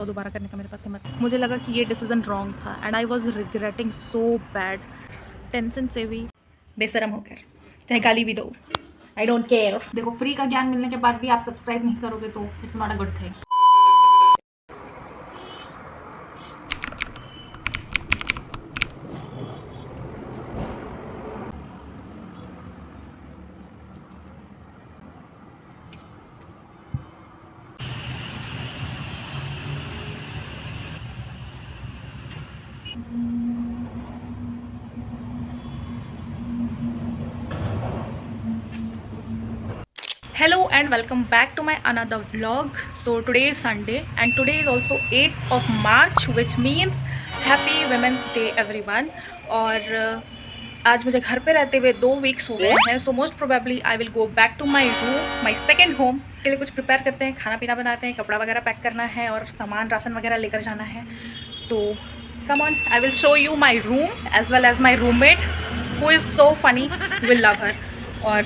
तो दोबारा करने का मेरे पास हिम्मत है। मुझे लगा कि ये डिसीजन रॉन्ग था and I was regretting so bad. Tension से भी बेशरम होकर चाहे गाली भी दो, आई डोंट केयर। देखो, फ्री का ज्ञान मिलने के बाद भी आप सब्सक्राइब नहीं करोगे तो it's not a good thing. Hello and welcome back to my another vlog. So today is Sunday and today is also 8th of March, which means Happy Women's Day everyone. और आज मुझे घर पे रहते हुए 2 वीक्स हो गए हैं, so most probably I will go back to my room, my second home. के लिए कुछ प्रिपेयर करते हैं, खाना पीना बनाते हैं, कपड़ा वगैरह पैक करना है और सामान राशन वगैरह लेकर जाना है। तो come on, I will show you my room as well as my roommate who is so funny, you will love her. और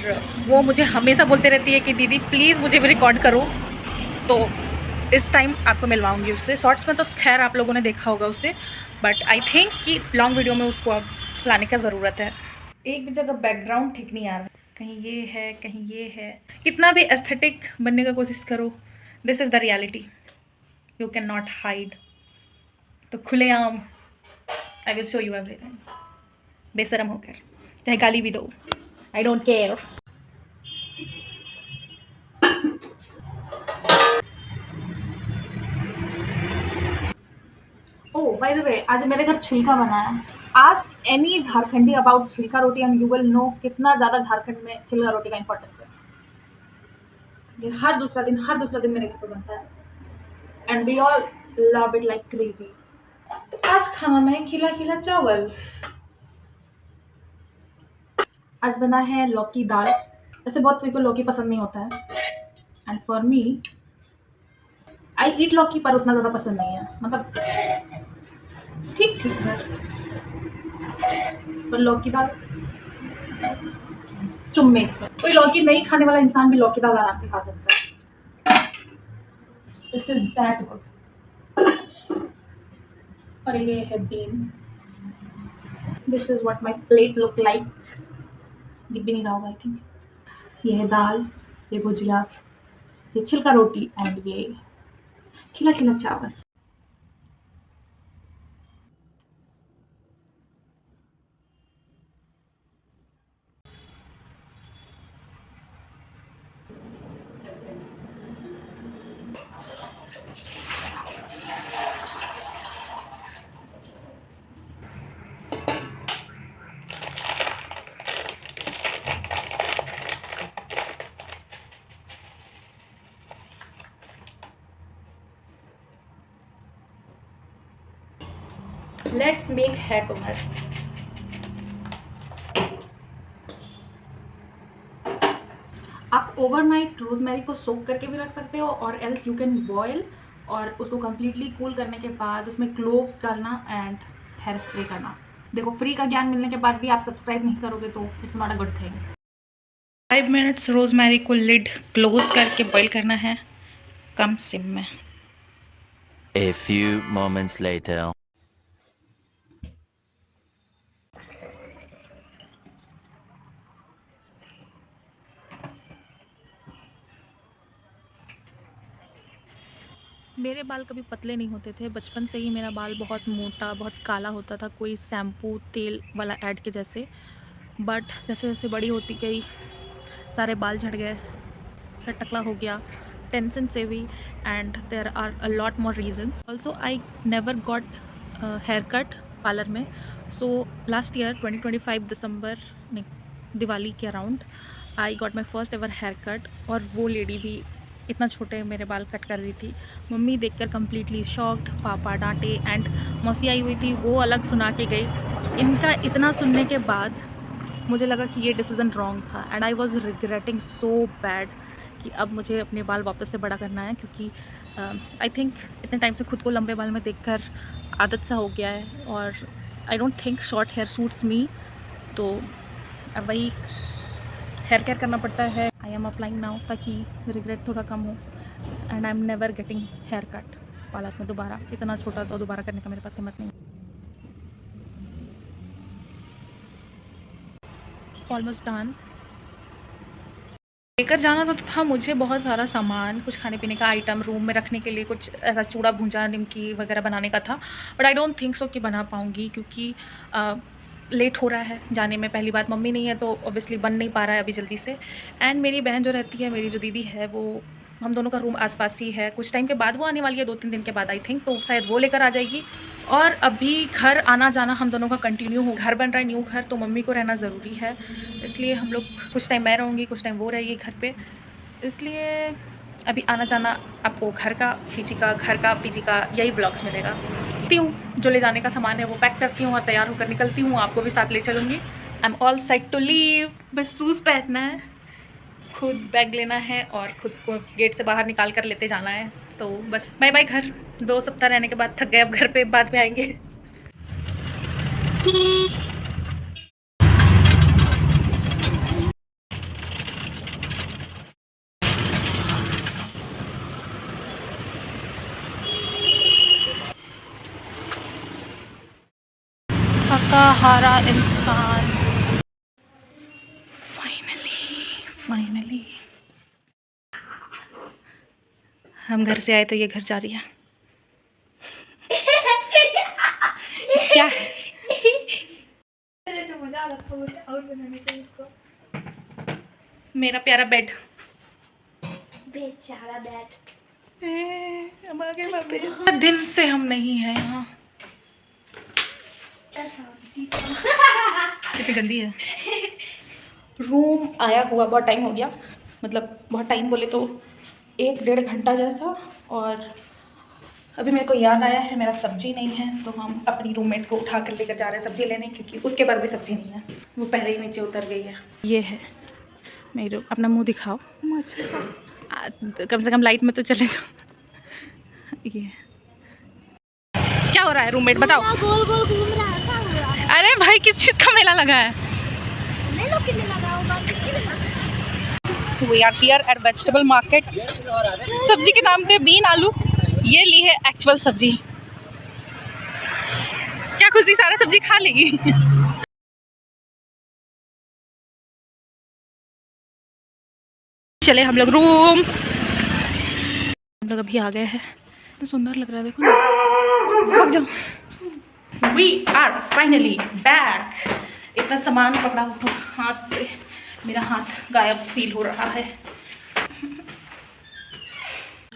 वो मुझे हमेशा बोलते रहती है कि दीदी प्लीज़ मुझे भी रिकॉर्ड करो, तो इस टाइम आपको मिलवाऊंगी उससे। शॉर्ट्स में तो खैर आप लोगों ने देखा होगा उससे, बट आई थिंक कि लॉन्ग वीडियो में उसको अब लाने का ज़रूरत है। एक भी जगह बैकग्राउंड ठीक नहीं आ रहा, कहीं ये है कहीं ये है। कितना भी एस्थेटिक बनने का कोशिश करो, this is the reality, you can not hide. तो खुलेआम आई विल शो यू एवरीथिंग, बेशरम होकर चाहे गाली भी दो, I don't care. Oh by the way, आज मेरे घर छिलका बना है। आस्क एनी झारखंडी अबाउट छिलका रोटी एंड यू विल नो कितना ज़्यादा झारखंड में छिलका रोटी का इंपॉर्टेंस है। ये हर दूसरा दिन मेरे घर पे बनता है and we all love it like crazy. आज खाना में खिला खिला चावल। आज बना है लौकी दाल। ऐसे बहुत कोई को लौकी पसंद नहीं होता है एंड फॉर मी आई ईट लौकी, पर उतना ज़्यादा पसंद नहीं है, मतलब ठीक ठीक है, पर लौकी दाल चुम्मे इसमें। कोई लौकी नहीं खाने वाला इंसान भी लौकी दाल आराम से खा सकता है। This is that good. और ये है bean. This is what my plate look like. दिख भी नहीं रहा होगा आई थिंक। ये है दाल, ये भुजिया, ये छिलका रोटी एंड ये खिला खिला चावल। Let's make hair toner. आप ओवरनाइट रोजमेरी को सोक करके भी रख सकते हो और एल्स यू कैन बॉयल और उसको कम्प्लीटली कूल करने के बाद उसमें क्लोव्स डालना एंड हेयर स्प्रे करना। देखो, फ्री का ज्ञान मिलने के बाद भी आप सब्सक्राइब नहीं करोगे तो it's not a good thing. 5 minutes rosemary को लिड क्लोज करके बॉईल करना है कम सिम में। A few moments later. मेरे बाल कभी पतले नहीं होते थे, बचपन से ही मेरा बाल बहुत मोटा, बहुत काला होता था, कोई शैम्पू तेल वाला ऐड के जैसे। बट जैसे जैसे बड़ी होती गई सारे बाल झड़ गए, सर टकला हो गया, टेंशन से भी, and there are a lot more reasons. Also I never got hair cut parlour में। सो लास्ट ईयर 2025 दिसंबर, नहीं, दिवाली के around I got my first ever hair cut. और वो लेडी भी इतना छोटे मेरे बाल कट कर रही थी। मम्मी देखकर कम्प्लीटली शॉक्ड, पापा डांटे एंड मौसी आई हुई थी, वो अलग सुना के गई। इनका इतना सुनने के बाद मुझे लगा कि ये डिसीज़न रॉन्ग था and I was regretting so bad कि अब मुझे अपने बाल वापस से बड़ा करना है, क्योंकि आई थिंक इतने टाइम से खुद को लंबे बाल में देखकर आदत सा हो गया है और I don't think short hair suits me. तो अब वही हेयर केयर करना पड़ता है। आई एम अप्लाइंग नाउ ताकि रिग्रेट थोड़ा कम हो and I am never getting hair cut. हालत में दोबारा, इतना छोटा तो दोबारा करने का मेरे पास हिम्मत नहीं। Almost done. लेकर जाना था मुझे बहुत सारा सामान, कुछ खाने पीने का आइटम, रूम में रखने के लिए कुछ ऐसा चूड़ा भूंजा निमकी वगैरह बनाने का था, but I don't think so कि बना पाऊँगी, क्योंकि लेट हो रहा है जाने में। पहली बात मम्मी नहीं है तो ऑब्वियसली बन नहीं पा रहा है अभी जल्दी से। एंड मेरी बहन जो रहती है, मेरी जो दीदी है, वो हम दोनों का रूम आसपास ही है। कुछ टाइम के बाद वो आने वाली है, 2-3 दिन के बाद आई थिंक, तो शायद वो लेकर आ जाएगी। और अभी घर आना जाना हम दोनों का कंटिन्यू हो। घर बन रहा है न्यू घर, तो मम्मी को रहना ज़रूरी है, इसलिए हम लोग कुछ टाइम मैं रहूँगी, कुछ टाइम वो रहेगी घर पे। इसलिए अभी आना जाना आपको घर का, पीजी का, घर का पीजी का यही ब्लॉग्स मिलेगा। ती हूँ, जो ले जाने का सामान है वो पैक करती हूँ और तैयार होकर निकलती हूँ। आपको भी साथ ले चलूँगी। I am all set to leave. बस शूज़ पहनना है, खुद बैग लेना है और खुद को गेट से बाहर निकाल कर लेते जाना है। तो बस बाय बाय घर। 2 सप्ताह रहने के बाद थक गए, अब घर पे बाद में आएंगे। थका हारा इंसान फाइनली हम घर से आए तो ये घर जा रही है। क्या है? तो मजा आ रहा था और बनाने का इसको। मेरा प्यारा बेड। बेचारा बैट। दिन से हम नहीं हैं यहाँ। कितनी गंदी है। रूम आया हुआ बहुत टाइम हो गया, मतलब बहुत टाइम बोले तो 1-1.5 घंटा जैसा। और अभी मेरे को याद आया है मेरा सब्जी नहीं है, तो हम अपनी रूममेट को उठा कर लेकर जा रहे हैं सब्जी लेने, क्योंकि उसके पास भी सब्जी नहीं है, वो पहले ही नीचे उतर गई है। ये है मेरे, अपना मुंह दिखाओ, कम से कम लाइट में तो चले जाओ। ये क्या हो रहा है रूममेट, बताओ। गोल गोल घूम रहा है, क्या हो रहा है? अरे भाई किस चीज़ का मेला लगा है? नहीं लोग कितने लगा होगा, कितने लगा? We are here at vegetable market. सब्जी के नाम पे बीन आलू, ये ली है एक्चुअल सब्जी। क्या खुशी सारा सब्जी खा लेगी। चले हम लोग रूम। हम लोग अभी आ गए हैं, तो सुंदर लग रहा है, देखो ना। भाग जाओ। We are finally back. इतना सामान पकड़ा हुआ हाथ से, मेरा हाथ गायब फील हो रहा है।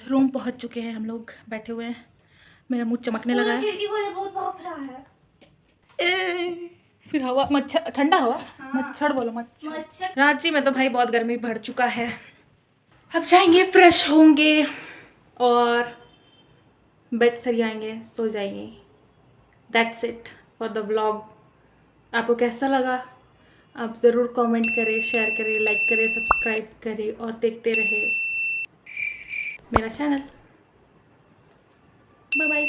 रूम पहुंच चुके हैं हम लोग, बैठे हुए हैं। मेरा मुंह चमकने लगा है। खिड़की खोले, बहुत भाप रहा है। फिर हवा, मच्छर, ठंडा हवा। हाँ। मच्छर बोलो, मच्छर। रांची में तो भाई बहुत गर्मी बढ़ चुका है। अब जाएंगे, फ्रेश होंगे और बेड सरियाएंगे, सो जाएंगे। That's it for the vlog. आपको कैसा लगा आप ज़रूर कमेंट करें, शेयर करें, लाइक करें, सब्सक्राइब करें और देखते रहे मेरा चैनल। Bye bye.